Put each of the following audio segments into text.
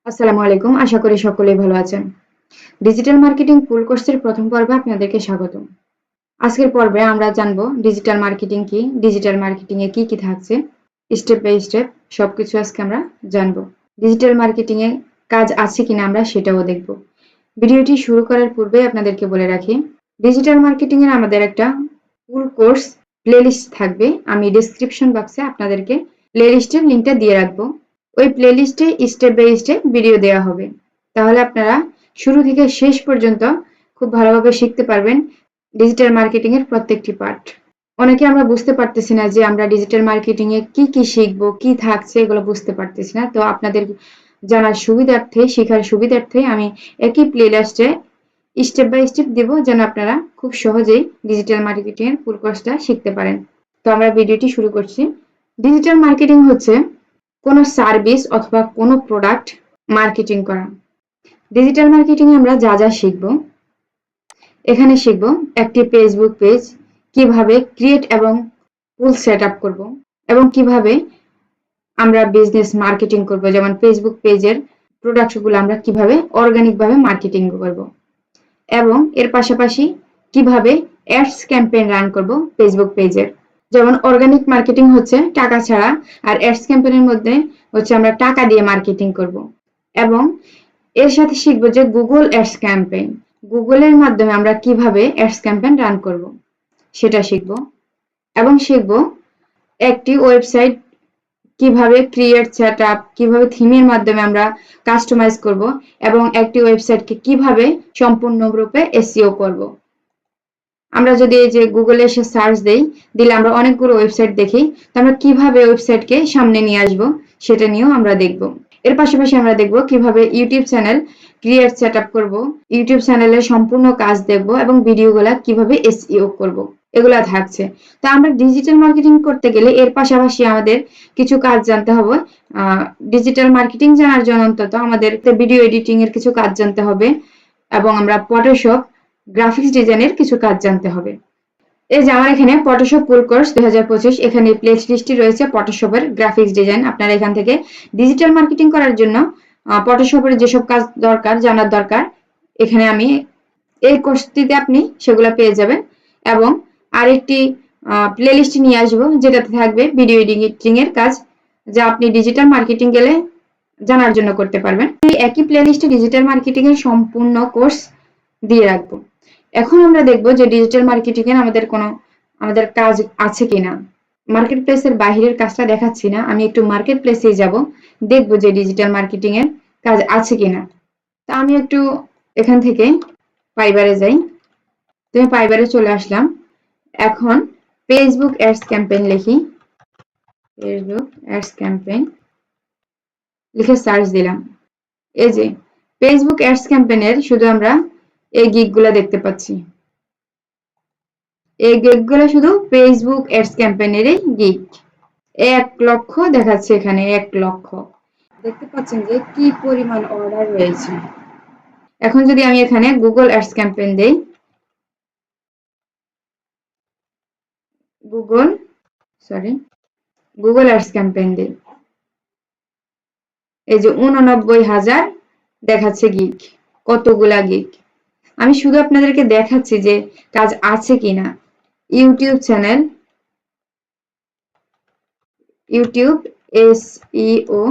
আসসালামু আলাইকুম। আশা করি সকলেই ভালো আছেন। ডিজিটাল মার্কেটিং ফুল কোর্সের প্রথম পর্বে আপনাদেরকে স্বাগতম। আজকের পর্বে আমরা জানব ডিজিটাল মার্কেটিং কি, ডিজিটাল মার্কেটিং এ কি কি থাকছে, স্টেপ বাই স্টেপ সবকিছু আজকে আমরা জানব। ডিজিটাল মার্কেটিং এ কাজ আছে কিনা আমরা সেটাও দেখব। ভিডিওটি শুরু করার পূর্বে আপনাদেরকে বলে রাখি, ডিজিটাল মার্কেটিং এর আমাদের একটা ফুল কোর্স প্লেলিস্ট থাকবে। আমি ডেসক্রিপশন বক্সে আপনাদেরকে প্লেলিস্টের লিংকটা দিয়ে রাখবো। ওই প্লেলিস্টে স্টেপ বাই স্টেপ ভিডিও দেওয়া হবে। তাহলে আপনারা শুরু থেকে শেষ পর্যন্ত খুব ভালোভাবে শিখতে পারবেন ডিজিটাল মার্কেটিং এর প্রত্যেকটি পার্ট। অনেকে আমরা বুঝতে পারতেছি না যে আমরা ডিজিটাল মার্কেটিং এ কি কি শিখবো, কি থাকছে এগুলো বুঝতে পারতেছি না। তো আপনাদের জানার সুবিধার্থে, শেখার সুবিধার্থে আমি একই প্লেলিস্টে স্টেপ বাই স্টেপ দেব, যেন আপনারা খুব সহজেই ডিজিটাল মার্কেটিং এর ফুল কোর্সটা শিখতে পারেন। তো আমরা ভিডিওটি শুরু করছি। ডিজিটাল মার্কেটিং হচ্ছে কোনো সার্ভিস অথবা কোনো প্রোডাক্ট মার্কেটিং করা। ডিজিটাল মার্কেটিং এ আমরা যা যা শিখব, এখানে শিখব একটি ফেসবুক পেজ কিভাবে ক্রিয়েট এবং ফুল সেট আপ করবো, এবং কিভাবে আমরা বিজনেস মার্কেটিং করব, যেমন ফেসবুক পেজের প্রোডাক্টগুলো আমরা কিভাবে অর্গানিক ভাবে মার্কেটিং করব, এবং এর পাশাপাশি কিভাবে অ্যাডস ক্যাম্পেইন রান করব ফেসবুক পেজের। যেমন অর্গানিক মার্কেটিং হচ্ছে টাকা ছাড়া, আর অ্যাডস ক্যাম্পেইনের মধ্যে হচ্ছে আমরা টাকা দিয়ে মার্কেটিং করব। এবং এর সাথে শিখবো যে গুগল অ্যাডস ক্যাম্পেইন, গুগলের মাধ্যমে আমরা কিভাবে অ্যাডস ক্যাম্পেইন রান করব সেটা শিখব। এবং শিখব একটি ওয়েবসাইট কিভাবে ক্রিয়েট সেট আপ, কিভাবে থিমের মাধ্যমে আমরা কাস্টমাইজ করব, এবং একটি ওয়েবসাইটকে কিভাবে সম্পূর্ণরূপে এসইও করব। আমরা যদি এই যে গুগলে এসে সার্চ দেই, দিলে আমরা অনেকগুলো ওয়েবসাইট দেখি, তো আমরা কিভাবে ওয়েবসাইটকে সামনে নিয়ে আসব সেটা নিয়েও আমরা দেখব। এর পাশাপাশি আমরা দেখব কিভাবে YouTube channel create set up করবো, ইউটিউব চ্যানেলের সম্পূর্ণ কাজ দেখব, এবং ভিডিওগুলা কিভাবে এসইও করব, এগুলা থাকছে। তো আমরা ডিজিটাল মার্কেটিং করতে গেলে এর পাশাপাশি আমাদের কিছু কাজ জানতে হবে। ডিজিটাল মার্কেটিং জানার জন্য অন্তত আমাদের ভিডিও এডিটিং এর কিছু কাজ জানতে হবে, এবং আমরা ফটোশপ গ্রাফিক্স ডিজাইনের কিছু কাজ জানতে হবে। এই যে আমার এখানে ফটোশপ ফুল কোর্স 2025, এখানে প্লে লিস্টে রয়েছে ফটোশপের গ্রাফিক্স ডিজাইন। আপনারা এখান থেকে ডিজিটাল মার্কেটিং করার জন্য ফটোশপের যেসব কাজ দরকার, জানার দরকার, এখানে আমি এই কোর্সটিতে আপনি সেগুলো পেয়ে যাবেন। এবং আরেকটি প্লে লিস্ট নিয়ে আসবো, যেটাতে থাকবে ভিডিও এডিটিং এর কাজ, যা আপনি ডিজিটাল মার্কেটিং গেলে জানার জন্য করতে পারবেন। এই একই প্লে লিস্টে ডিজিটাল মার্কেটিং এর সম্পূর্ণ কোর্স দিয়ে রাখবো। এখন আমরা দেখব যে ডিজিটাল মার্কেটিং এর আমাদের কাজ আছে কিনা। মার্কেট প্লেসের বাহিরের কাজটা দেখাচ্ছি না, আমি একটু মার্কেট প্লেসে যাব, দেখব যে ডিজিটাল মার্কেটিং এর কাজ আছে কিনা। তা আমি একটু এখান থেকে ফাইবারে যাই। তুমি ফাইবারে চলে আসলাম। এখন ফেসবুক অ্যাডস ক্যাম্পেইন লিখি, ফেসবুক অ্যাডস ক্যাম্পেইন লিখে সার্চ দিলাম। এই যে ফেসবুক অ্যাডস ক্যাম্পেইনের শুধু আমরা এই গিগগুলো দেখতে পাচ্ছি। এই গিগগুলো শুধু ফেসবুক অ্যাডস ক্যাম্পেইনেরই গিগ। 1 লক্ষ দেখাচ্ছে এখানে, 1 লক্ষ। দেখতে পাচ্ছেন যে কি পরিমাণ অর্ডার রয়েছে। এখন যদি আমি এখানে গুগল অ্যাডস ক্যাম্পেইন দেই, গুগল অ্যাডস ক্যাম্পেইন দেই, এই যে 89,000 দেখাচ্ছে গিগ। কতগুলা গিগ! আমি শুধু আপনাদেরকে দেখাচ্ছি যে কাজ আছে কিনা। YouTube channel, YouTube SEO,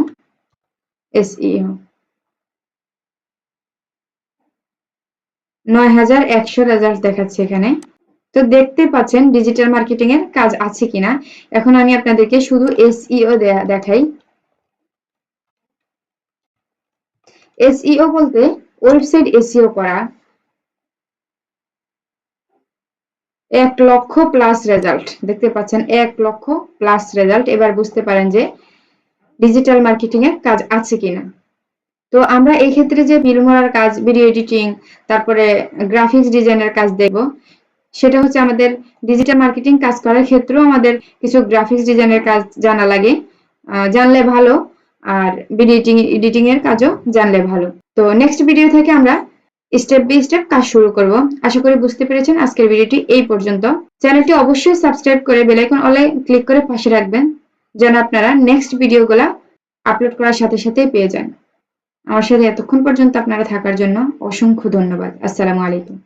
9,100 result দেখাচ্ছে এখানে। তো দেখতে পাচ্ছেন ডিজিটাল মার্কেটিং এর কাজ আছে কিনা। এখন আমি আপনাদেরকে শুধু এসইও দেখাই। এসইও বলতে ওয়েবসাইট এসইও করা। 1 লক্ষ প্লাস রেজাল্ট দেখতে পাচ্ছেন, 1 লক্ষ প্লাস রেজাল্ট। এবার বুঝতে পারেন যে ডিজিটাল মার্কেটিং এর কাজ আছে কিনা। তো আমরা এই ক্ষেত্রে যে বিলমোড়ার কাজ, ভিডিও এডিটিং, তারপরে গ্রাফিক্স ডিজাইনের কাজ দেখব, সেটা হচ্ছে আমাদের ডিজিটাল মার্কেটিং কাজ করার ক্ষেত্রেও আমাদের কিছু গ্রাফিক্স ডিজাইনের কাজ জানা লাগে, জানলে ভালো। আর ভিডিও এডিটিং এর কাজও জানলে ভালো। তো নেক্সট ভিডিও থেকে আমরা স্টেপ বাই স্টেপ কাজ শুরু করব। আশা করি বুঝতে পেরেছেন। আজকের ভিডিওটি এই পর্যন্ত। চ্যানেলটি অবশ্যই সাবস্ক্রাইব করে বেল আইকন অলে ক্লিক করে পাশে রাখবেন, যেন আপনারা নেক্সট ভিডিওগুলো আপলোড করার সাথে সাথে পেয়ে যান। আমার সাথে এতক্ষণ পর্যন্ত আপনারা থাকার জন্য অসংখ্য ধন্যবাদ। আসসালামু আলাইকুম।